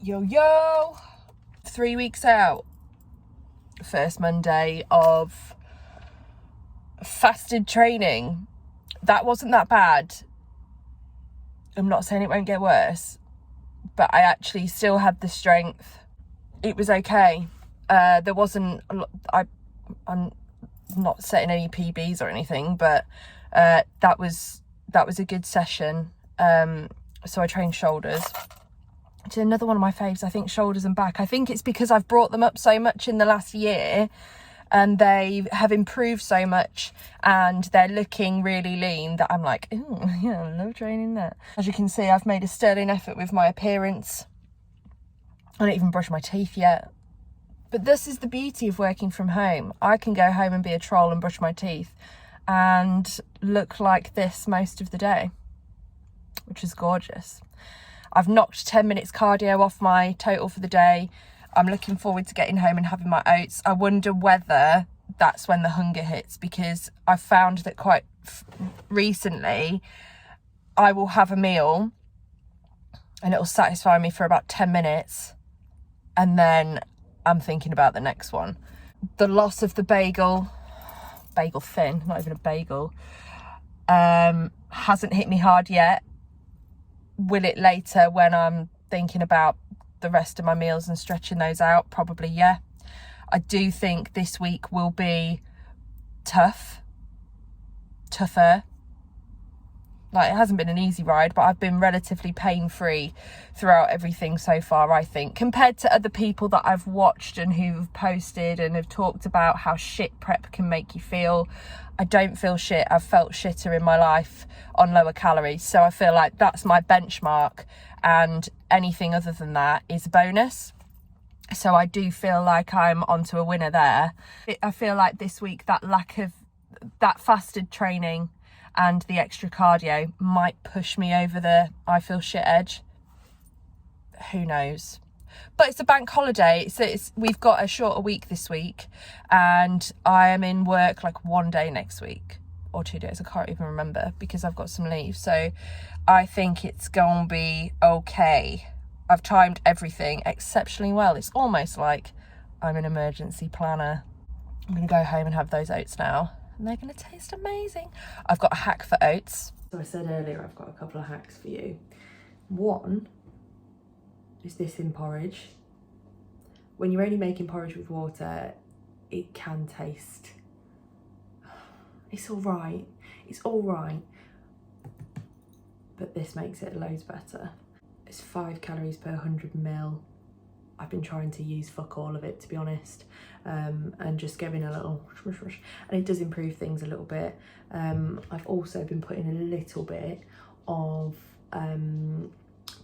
Yo, 3 weeks out. First Monday of fasted training. That wasn't that bad. I'm not saying it won't get worse, but I actually still had the strength. It was okay. There wasn't, I'm not setting any PBs or anything, but that was a good session. So I trained shoulders. To another one of my faves, I think shoulders and back. I think it's because I've brought them up so much in the last year and they have improved so much and they're looking really lean that I'm like, oh yeah, I love training that. As you can see, I've made a sterling effort with my appearance. I don't even brush my teeth yet. But this is the beauty of working from home. I can go home and be a troll and brush my teeth and look like this most of the day, which is gorgeous. I've knocked 10 minutes cardio off my total for the day. I'm looking forward to getting home and having my oats. I wonder whether that's when the hunger hits, because I found that quite recently I will have a meal and it'll satisfy me for about 10 minutes and then I'm thinking about the next one. The loss of the bagel thin, not even a bagel, hasn't hit me hard yet. Will it later when I'm thinking about the rest of my meals and stretching those out? Probably, yeah. I do think this week will be tougher. Like, it hasn't been an easy ride, but I've been relatively pain-free throughout everything so far, I think, compared to other people that I've watched and who've posted and have talked about how shit prep can make you feel. I don't feel shit. I've felt shitter in my life on lower calories. So I feel like that's my benchmark, and anything other than that is a bonus. So I do feel like I'm onto a winner there. I feel like this week that lack of that fasted training and the extra cardio might push me over the I feel shit edge. Who knows? But it's a bank holiday, so we've got a shorter week this week, and I am in work like one day next week, or 2 days, I can't even remember, because I've got some leave. So I think it's gonna be okay. I've timed everything exceptionally well. It's almost like I'm an emergency planner. I'm gonna go home and have those oats now, and they're gonna taste amazing. I've got a hack for oats. So I said earlier, I've got a couple of hacks for you. One is this in porridge. When you're only making porridge with water, it can taste, it's all right, but this makes it loads better. It's 5 calories per 100 ml. I've been trying to use fuck all of it, to be honest, and just giving a little smush, and it does improve things a little bit. I've also been putting a little bit of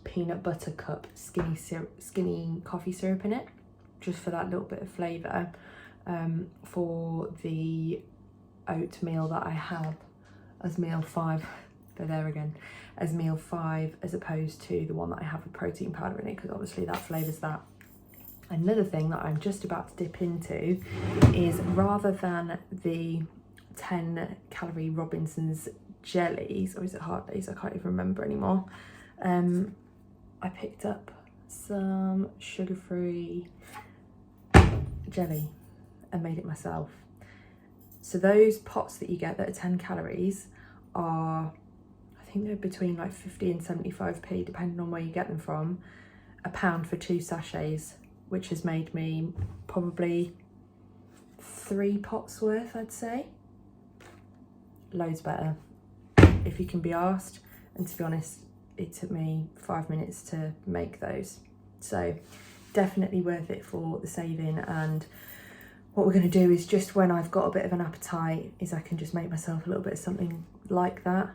peanut butter cup skinny coffee syrup in it, just for that little bit of flavour, for the oatmeal that I have as meal 5. They're there again, as meal 5, as opposed to the one that I have with protein powder in it, because obviously that flavours that. Another thing that I'm just about to dip into is, rather than the 10 calorie Robinson's jellies, or is it Hartley's, I can't even remember anymore, I picked up some sugar-free jelly and made it myself. So those pots that you get that are 10 calories are, I think they're between like 50 and 75p, depending on where you get them from, £1 for 2 sachets, which has made me probably 3 pots worth, I'd say. Loads better, if you can be arsed. And to be honest, it took me 5 minutes to make those. So definitely worth it for the saving. And what we're going to do is, just when I've got a bit of an appetite, is I can just make myself a little bit of something like that,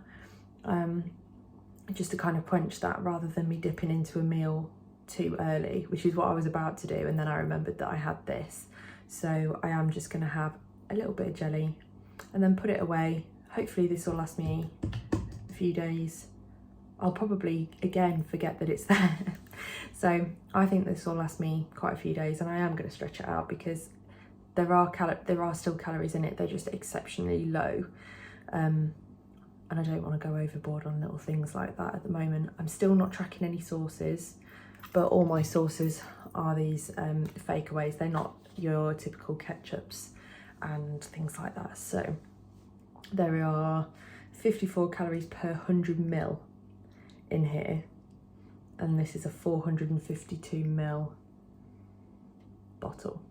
just to kind of quench that, rather than me dipping into a meal too early, which is what I was about to do, and then I remembered that I had this. So I am just going to have a little bit of jelly and then put it away. Hopefully this will last me a few days. I'll probably again forget that it's there. So I think this will last me quite a few days, and I am going to stretch it out, because there are still calories in it. They're just exceptionally low, and I don't want to go overboard on little things like that at the moment. I'm still not tracking any sauces. but all my sauces are these fakeaways. They're not your typical ketchups and things like that. So there are 54 calories per 100 ml in here, and this is a 452 ml bottle,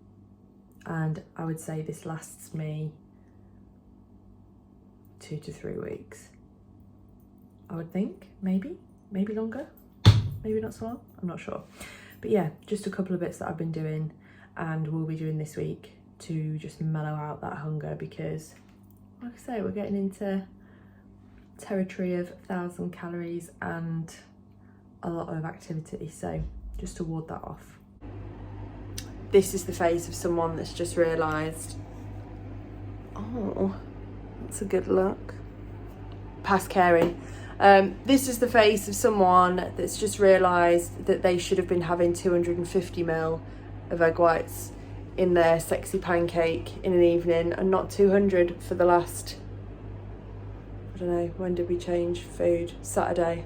and I would say this lasts me 2 to 3 weeks. I would think, maybe longer, maybe not so long, I'm not sure. But yeah, just a couple of bits that I've been doing and will be doing this week to just mellow out that hunger, because like I say, we're getting into territory of 1,000 calories and a lot of activity, so just to ward that off. This is the face of someone that's just realised, oh, that's a good look. Past caring. This is the face of someone that's just realised that they should have been having 250 ml of egg whites in their sexy pancake in an evening and not 200 for the last, I don't know, when did we change food? Saturday.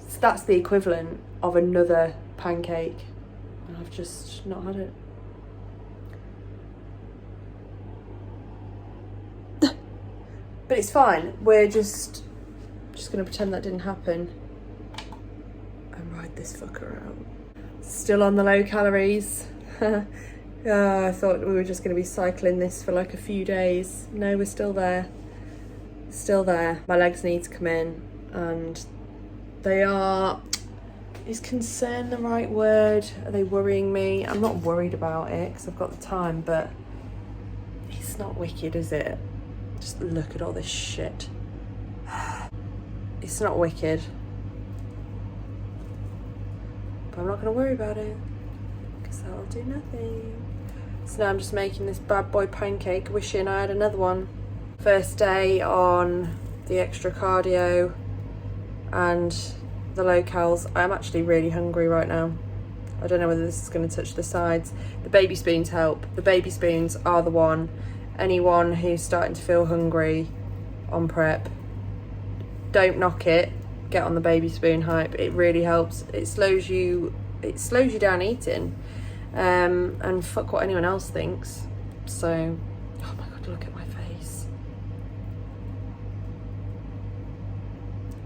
So that's the equivalent of another pancake, and I've just not had it. But it's fine. We're just gonna pretend that didn't happen and ride this fucker out. Still on the low calories. I thought we were just gonna be cycling this for like a few days. No, we're still there. Still there. My legs need to come in, and they are, is concern the right word? Are they worrying me? I'm not worried about it because I've got the time, but it's not wicked, is it? Just look at all this shit. It's not wicked. But I'm not going to worry about it, because that'll do nothing. So now I'm just making this bad boy pancake, wishing I had another one. First day on the extra cardio and the low cals. I'm actually really hungry right now. I don't know whether this is going to touch the sides. The baby spoons help. The baby spoons are the one. Anyone who's starting to feel hungry on prep, don't knock it. Get on the baby spoon hype. It really helps. It slows you down eating, and fuck what anyone else thinks. So, oh my god, look at my face.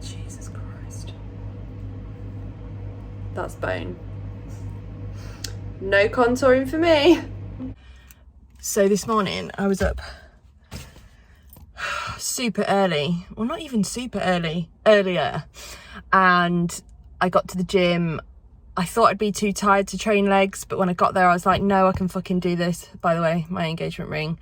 Jesus Christ. That's bone. No contouring for me. So this morning I was up super early, well not even super early, earlier, and I got to the gym. I thought I'd be too tired to train legs, but when I got there I was like, no, I can fucking do this. By the way, my engagement ring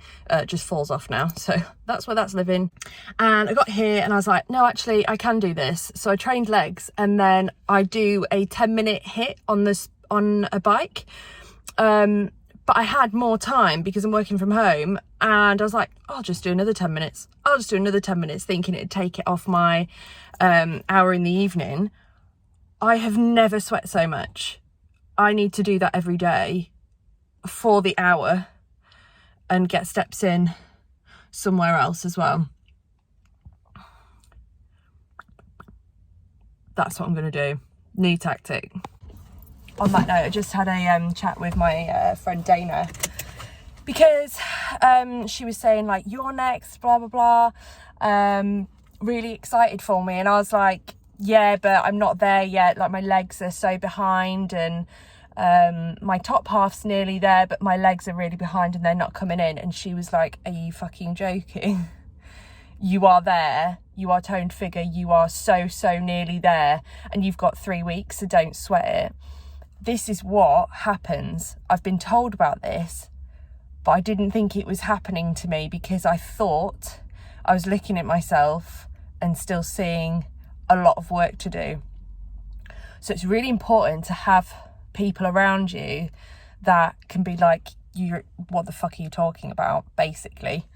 just falls off now, so that's where that's living. And I got here and I was like, no, actually I can do this. So I trained legs, and then I do a 10-minute hit on a bike. But I had more time because I'm working from home, and I was like, I'll just do another 10 minutes. I'll just do another 10 minutes, thinking it'd take it off my hour in the evening. I have never sweat so much. I need to do that every day for the hour and get steps in somewhere else as well. That's what I'm going to do. New tactic. On that note, I just had a chat with my friend Dana, because she was saying like, you're next, blah blah blah, really excited for me, and I was like, yeah, but I'm not there yet. Like, my legs are so behind, and my top half's nearly there, but my legs are really behind and they're not coming in. And she was like, are you fucking joking? You are there. You are toned figure. You are so nearly there, and you've got 3 weeks, so don't sweat it. This is what happens. I've been told about this, but I didn't think it was happening to me, because I thought I was looking at myself and still seeing a lot of work to do. So it's really important to have people around you that can be like, what the fuck are you talking about, basically.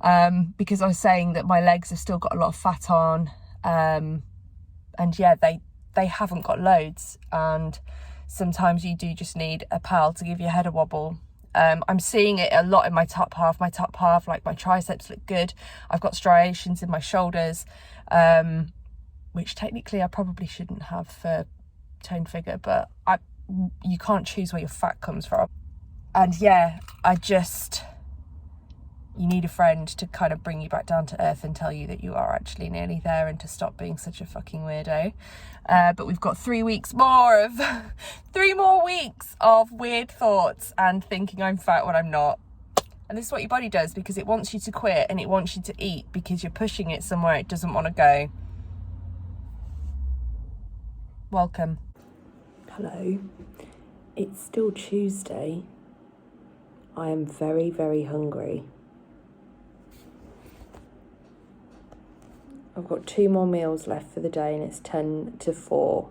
Because I was saying that my legs have still got a lot of fat on, and yeah, they haven't got loads, and sometimes you do just need a pal to give your head a wobble. I'm seeing it a lot in my top half. Like, my triceps look good. I've got striations in my shoulders, which technically I probably shouldn't have for toned figure, but you can't choose where your fat comes from. And yeah, you need a friend to kind of bring you back down to earth and tell you that you are actually nearly there, and to stop being such a fucking weirdo. But we've got 3 weeks more of 3 more weeks of weird thoughts and thinking I'm fat when I'm not. And this is what your body does, because it wants you to quit and it wants you to eat because you're pushing it somewhere it doesn't want to go. Welcome. Hello. It's still Tuesday. I am very, very hungry. I've got 2 more meals left for the day and it's 10 to 4,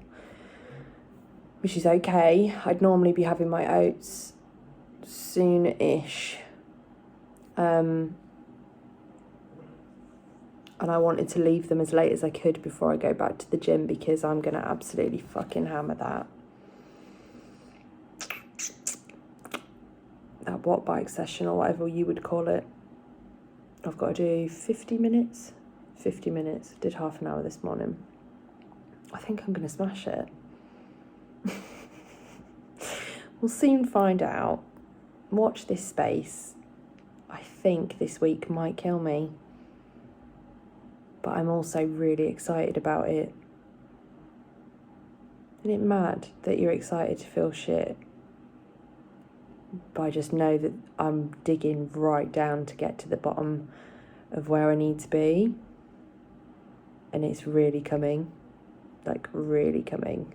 which is okay. I'd normally be having my oats soon-ish. And I wanted to leave them as late as I could before I go back to the gym, because I'm going to absolutely fucking hammer that watt bike session, or whatever you would call it. I've got to do 50 minutes. Did half an hour this morning. I think I'm going to smash it. We'll soon find out. Watch this space. I think this week might kill me, but I'm also really excited about it. Isn't it mad that you're excited to feel shit? But I just know that I'm digging right down to get to the bottom of where I need to be. And it's really coming. Like, really coming.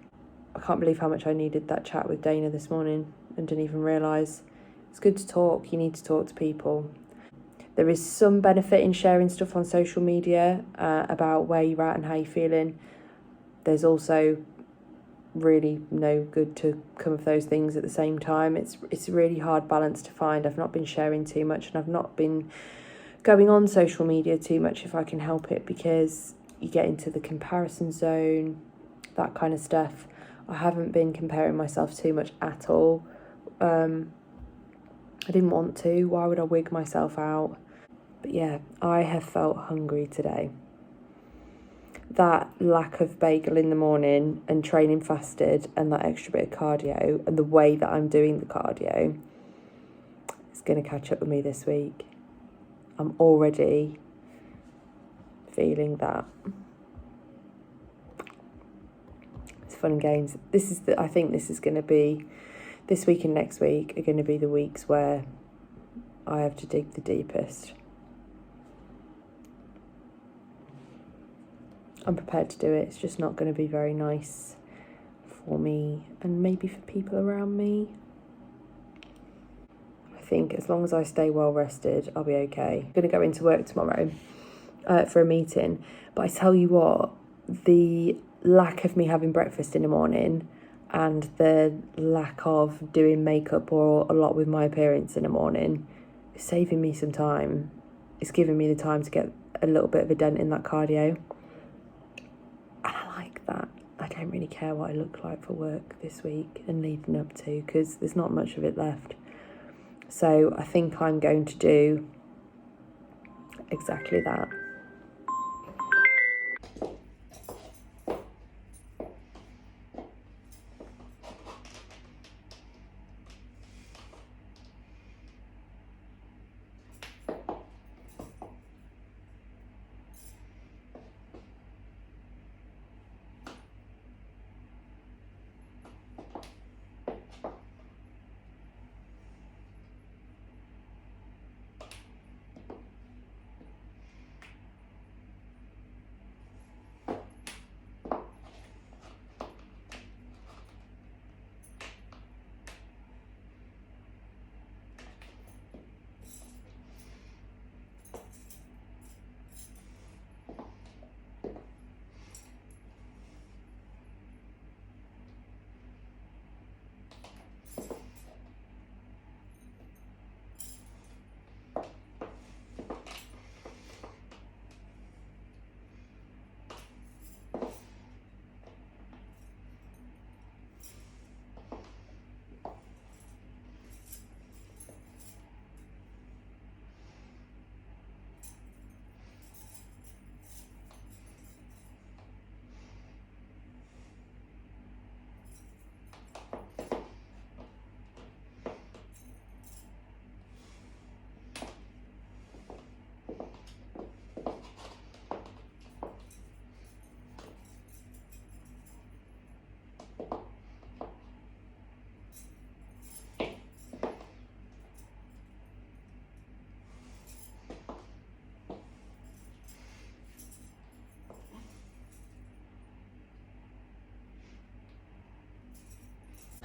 I can't believe how much I needed that chat with Dana this morning and didn't even realise. It's good to talk. You need to talk to people. There is some benefit in sharing stuff on social media about where you're at and how you're feeling. There's also really no good to come of those things at the same time. It's a really hard balance to find. I've not been sharing too much, and I've not been going on social media too much if I can help it, because you get into the comparison zone, that kind of stuff. I haven't been comparing myself too much at all. I didn't want to. Why would I wig myself out? But yeah, I have felt hungry today. That lack of bagel in the morning and training fasted and that extra bit of cardio and the way that I'm doing the cardio is going to catch up with me this week. I'm already feeling that. It's fun and games. I think this is going to be, this week and next week are going to be the weeks where I have to dig the deepest. I'm prepared to do it. It's just not going to be very nice for me and maybe for people around me. I think as long as I stay well rested, I'll be okay. I'm going to go into work tomorrow for a meeting. But I tell you what, the lack of me having breakfast in the morning and the lack of doing makeup or a lot with my appearance in the morning is saving me some time. It's giving me the time to get a little bit of a dent in that cardio. And I like that. I don't really care what I look like for work this week and leading up to, because there's not much of it left. So I think I'm going to do exactly that.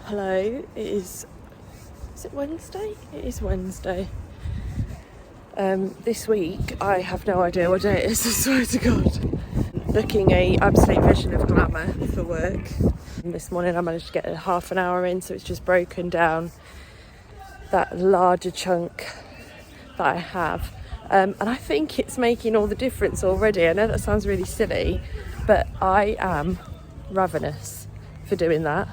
Hello, it is it Wednesday? It is Wednesday. This week, I have no idea what day it is, I swear to God. Looking a absolute vision of glamour for work. And this morning I managed to get a half an hour in, so it's just broken down that larger chunk that I have. And I think it's making all the difference already. I know that sounds really silly, but I am ravenous for doing that.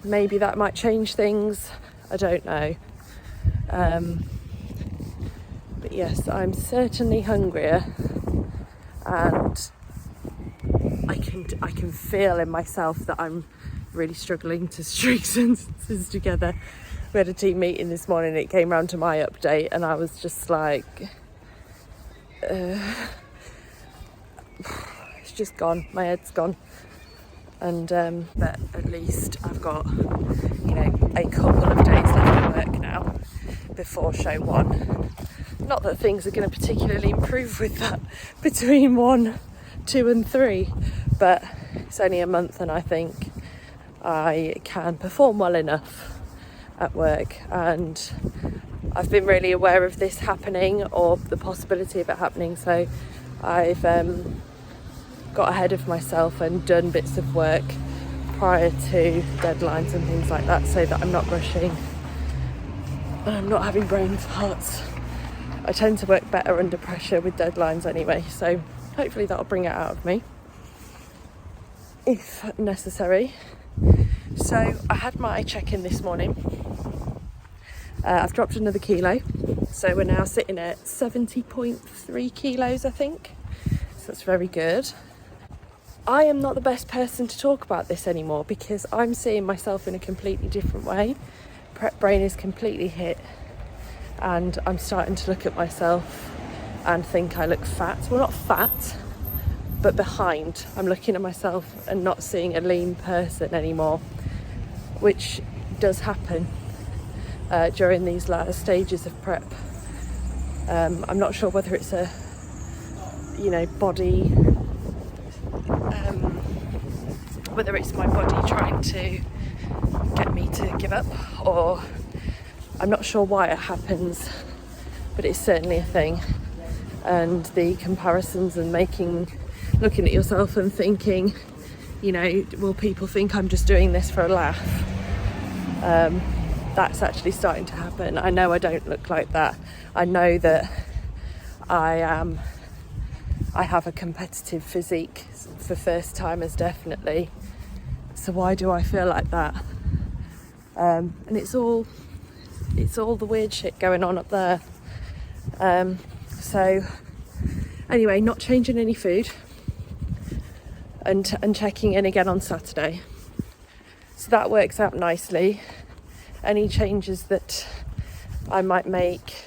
Maybe that might change things, I don't know. But yes, I'm certainly hungrier, and I can feel in myself that I'm really struggling to string sentences together. We had a team meeting this morning, it came round to my update, and I was just like, it's just gone, my head's gone. And but at least I've got, you know, a couple of days left of work now before show 1. Not that things are going to particularly improve with that between 1, 2 and 3, but it's only a month, and I think I can perform well enough at work. And I've been really aware of this happening, or the possibility of it happening, so I've got ahead of myself and done bits of work prior to deadlines and things like that, so that I'm not rushing and I'm not having brain farts. I tend to work better under pressure with deadlines anyway, so hopefully that'll bring it out of me if necessary. So I had my check-in this morning. I've dropped another kilo, so we're now sitting at 70.3 kilos, I think, so that's very good. I am not the best person to talk about this anymore, because I'm seeing myself in a completely different way. Prep brain is completely hit, and I'm starting to look at myself and think I look fat. Well, not fat, but behind. I'm looking at myself and not seeing a lean person anymore, which does happen during these latter stages of prep. I'm not sure whether it's a, you know, body, whether it's my body trying to get me to give up, or I'm not sure why it happens, but it's certainly a thing. And the comparisons and looking at yourself and thinking, you know, will people think I'm just doing this for a laugh? That's actually starting to happen. I know I don't look like that. I know that I have a competitive physique for first timers, definitely. So why do I feel like that? And it's all the weird shit going on up there. So anyway, not changing any food and checking in again on Saturday. So that works out nicely. Any changes that I might make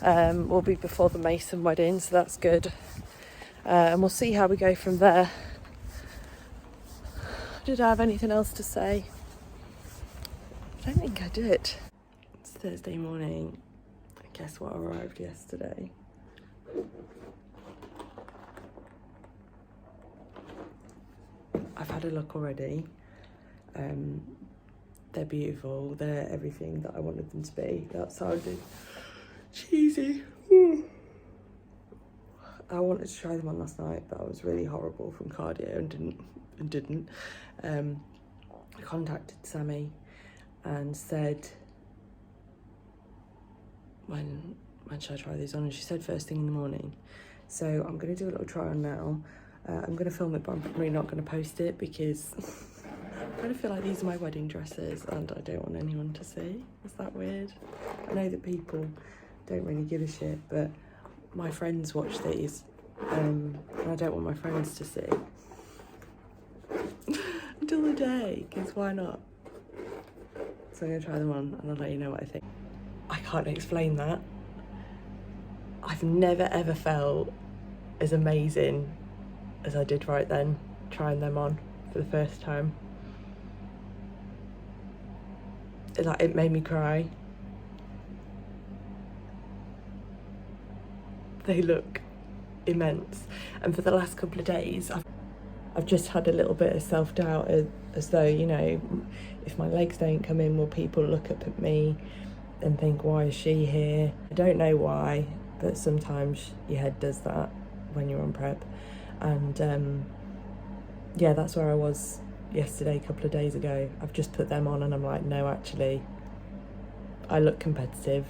will be before the Mason wedding, so that's good. And we'll see how we go from there. Did I have anything else to say? I don't think I did. It's Thursday morning. Guess what arrived yesterday? I've had a look already. They're beautiful. They're everything that I wanted them to be. That sounded cheesy. I wanted to try them on last night, but I was really horrible from cardio and didn't. I contacted Sammy and said, when should I try these on? And she said first thing in the morning. So I'm going to do a little try on now. I'm going to film it, but I'm probably not going to post it, because I kind of feel like these are my wedding dresses and I don't want anyone to see. Is that weird? I know that people don't really give a shit, but my friends watch these and I don't want my friends to see until the day, because why not? So I'm going to try them on and I'll let you know what I think. I can't explain that. I've never ever felt as amazing as I did right then, trying them on for the first time. It made me cry. They look immense. And for the last couple of days, I've just had a little bit of self-doubt as though, you know, if my legs don't come in, will people look up at me and think, why is she here? I don't know why, but sometimes your head does that when you're on prep. And yeah, that's where I was yesterday, a couple of days ago. I've just put them on and I'm like, no, actually, I look competitive.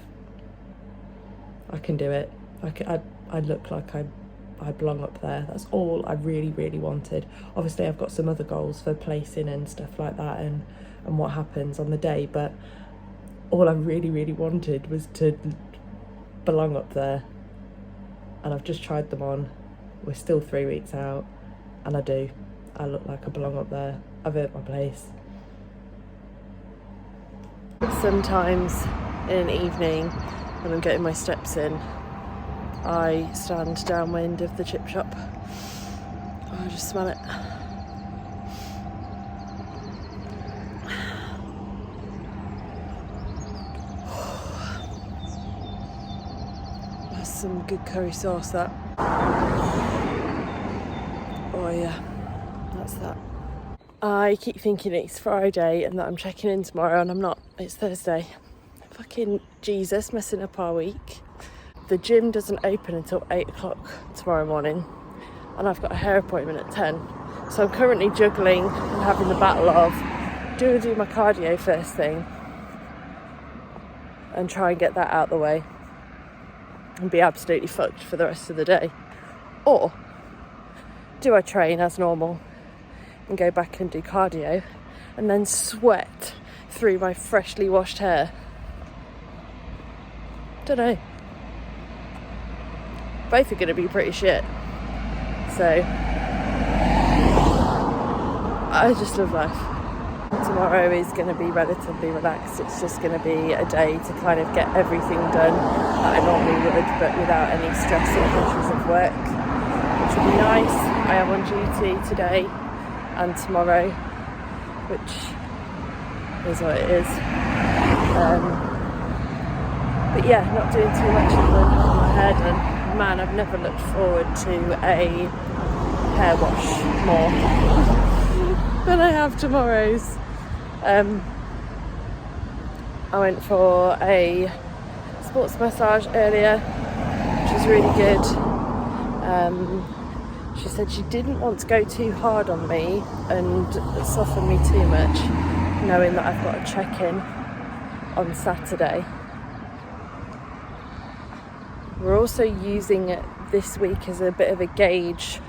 I can do it. I look like I belong up there. That's all I really, really wanted. Obviously, I've got some other goals for placing and stuff like that and what happens on the day, but all I really, really wanted was to belong up there. And I've just tried them on. We're still 3 weeks out, and I do. I look like I belong up there. I've earned my place. Sometimes in an evening, when I'm getting my steps in, I stand downwind of the chip shop. Oh, I just smell it. That's some good curry sauce, that. Oh yeah, that's that. I keep thinking it's Friday and that I'm checking in tomorrow, and I'm not. It's Thursday. Fucking Jesus, messing up our week. The gym doesn't open until 8 o'clock tomorrow morning, and I've got a hair appointment at 10. So I'm currently juggling and having the battle of do my cardio first thing and try and get that out the way and be absolutely fucked for the rest of the day, or do I train as normal and go back and do cardio and then sweat through my freshly washed hair? Don't know. Both are going to be pretty shit. So I just love life. Tomorrow is going to be relatively relaxed. It's just going to be a day to kind of get everything done that I normally would, but without any stress or pressures of work, which will be nice. I am on duty today and tomorrow, which is what it is. But yeah, not doing too much of my hair done. Man, I've never looked forward to a hair wash more than I have tomorrow's. I went for a sports massage earlier, which was really good. She said she didn't want to go too hard on me and soften me too much, knowing that I've got a check-in on Saturday. We're also using it this week as a bit of a gauge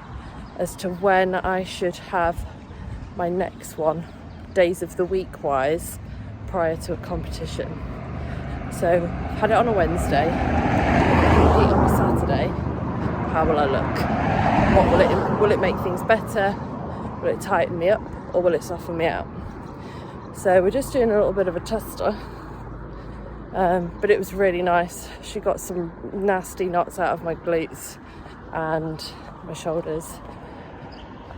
as to when I should have my next one, days of the week wise, prior to a competition. So had it on a Wednesday, compete on a Saturday. How will I look? Will it make things better? Will it tighten me up, or will it soften me out? So we're just doing a little bit of a tester. But it was really nice. She got some nasty knots out of my glutes and my shoulders.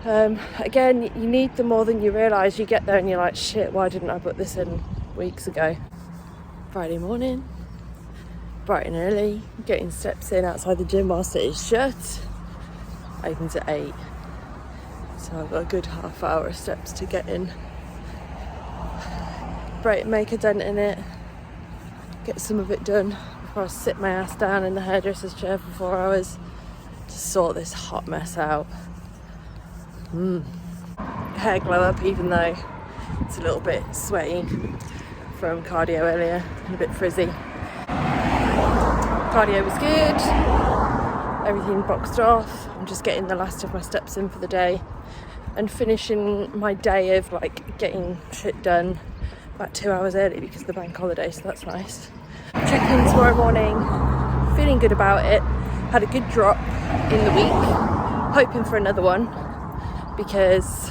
Again, you need them more than you realise. You get there and you're like, shit, why didn't I put this in weeks ago? Friday morning, bright and early, getting steps in outside the gym whilst it is shut. Opens at 8. So I've got a good half hour of steps to get in. Make a dent in it. Get some of it done before I sit my ass down in the hairdresser's chair for 4 hours to sort this hot mess out. Hair glow up, even though it's a little bit sweaty from cardio earlier and a bit frizzy. Cardio was good, everything boxed off. I'm just getting the last of my steps in for the day and finishing my day of like getting shit done about 2 hours early because of the bank holiday, so that's nice. Check-in tomorrow morning, feeling good about it. Had a good drop in the week, hoping for another one because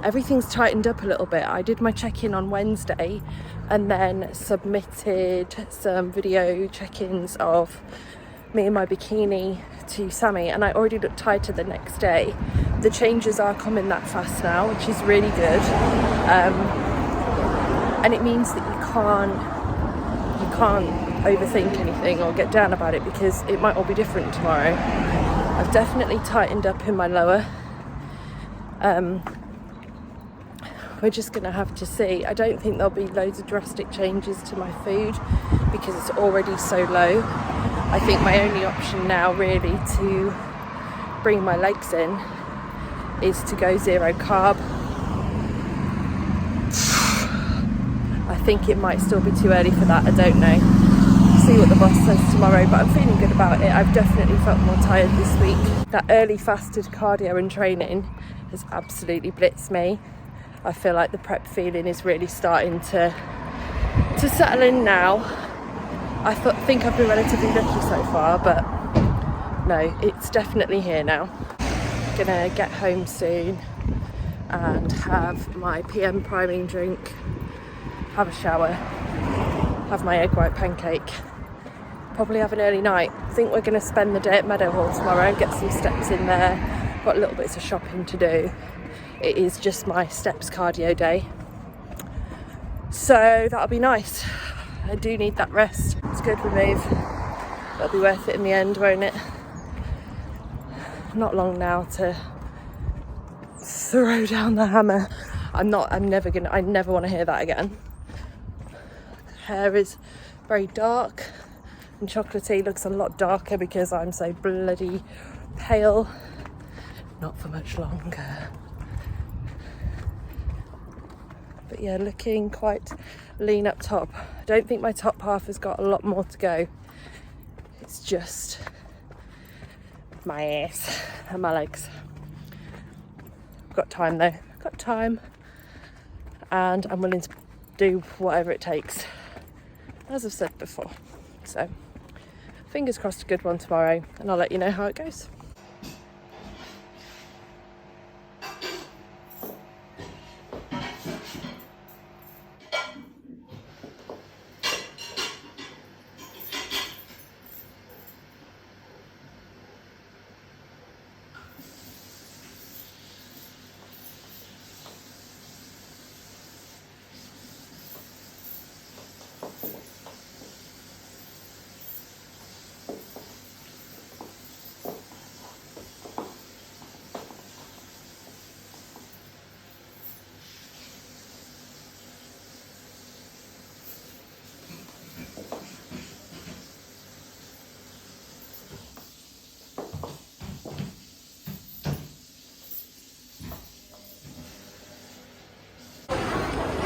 everything's tightened up a little bit. I did my check-in on Wednesday and then submitted some video check-ins of me and my bikini to Sammy, and I already looked tighter the next day. The changes are coming that fast now, which is really good. And it means that you can't overthink anything or get down about it because it might all be different tomorrow. I've definitely tightened up in my lower. We're just gonna have to see. I don't think there'll be loads of drastic changes to my food because it's already so low. I think my only option now really to bring my legs in is to go 0 carb. I think it might still be too early for that, I don't know. See what the boss says tomorrow, but I'm feeling good about it. I've definitely felt more tired this week. That early fasted cardio and training has absolutely blitzed me. I feel like the prep feeling is really starting to settle in now. I think I've been relatively lucky so far, but no, it's definitely here now. Gonna get home soon and have my PM priming drink, have a shower, have my egg white pancake, probably have an early night. I think we're gonna spend the day at Meadowhall tomorrow, get some steps in there, got little bits of shopping to do. It is just my steps cardio day, so that'll be nice. I do need that rest. It's a good remove. It'll be worth it in the end, won't it? Not long now to throw down the hammer. I never want to hear that again. Hair is very dark and chocolatey, looks a lot darker because I'm so bloody pale. Not for much longer. But yeah, looking quite lean up top. I don't think my top half has got a lot more to go. It's just my ass and my legs. I've got time though. I've got time, and I'm willing to do whatever it takes, as I've said before. So fingers crossed, a good one tomorrow, and I'll let you know how it goes.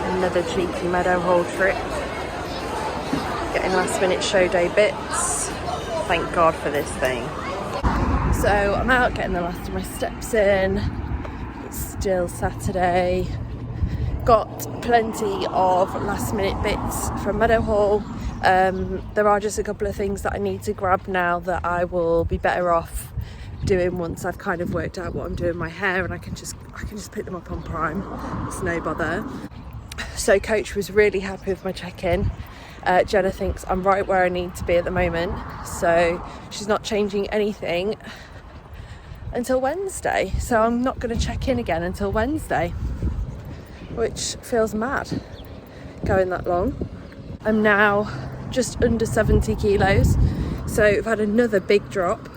Another cheeky Meadowhall trip. Getting last minute show day bits. Thank God for this thing. So I'm out getting the last of my steps in. It's still Saturday. Got plenty of last minute bits from Meadowhall. There are just a couple of things that I need to grab now that I will be better off doing once I've kind of worked out what I'm doing with my hair, and I can just pick them up on Prime. It's no bother. So coach was really happy with my check-in. Jenna thinks I'm right where I need to be at the moment, so she's not changing anything until Wednesday. So I'm not going to check in again until Wednesday, which feels mad going that long. I'm now just under 70 kilos, so I've had another big drop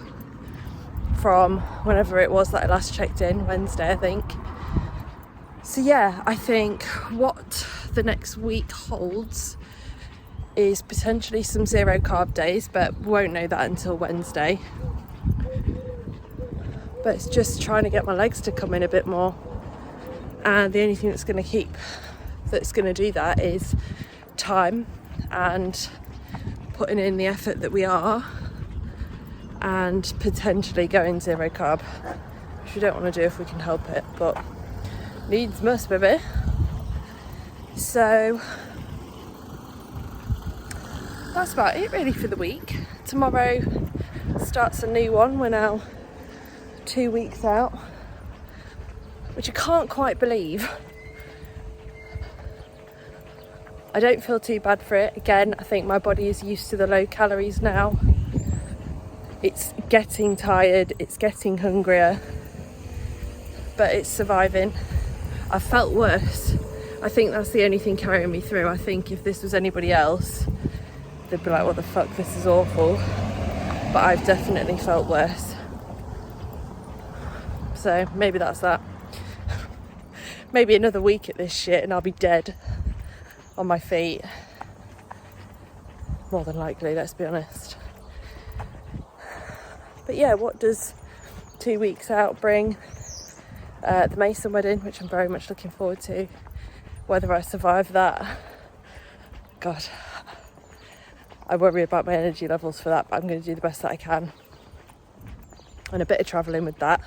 from whenever it was that I last checked in, Wednesday I think. So yeah, I think what the next week holds is potentially some 0 carb days, but won't know that until Wednesday. But it's just trying to get my legs to come in a bit more, and the only thing that's going to do that is time and putting in the effort that we are, and potentially going 0 carb, which we don't want to do if we can help it, but needs must, baby. So that's about it really for the week. Tomorrow starts a new one. We're now 2 weeks out, which I can't quite believe. I don't feel too bad for it. Again, I think my body is used to the low calories now. It's getting tired, it's getting hungrier, but it's surviving. I felt worse. I think that's the only thing carrying me through. I think if this was anybody else, they'd be like, what the fuck, this is awful. But I've definitely felt worse. So maybe that's that. maybe another week at this shit and I'll be dead on my feet. More than likely, let's be honest. But yeah, what does 2 weeks out bring? The Mason wedding, which I'm very much looking forward to. Whether I survive that, God, I worry about my energy levels for that, but I'm going to do the best that I can. And a bit of travelling with that.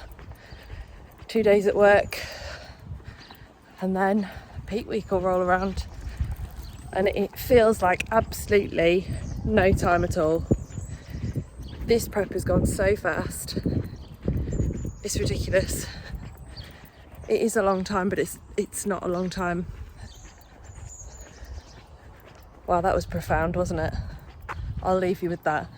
2 days at work, and then peak week will roll around, and it feels like absolutely no time at all. This prep has gone so fast, it's ridiculous. It is a long time, but it's not a long time. Wow, that was profound, wasn't it? I'll leave you with that.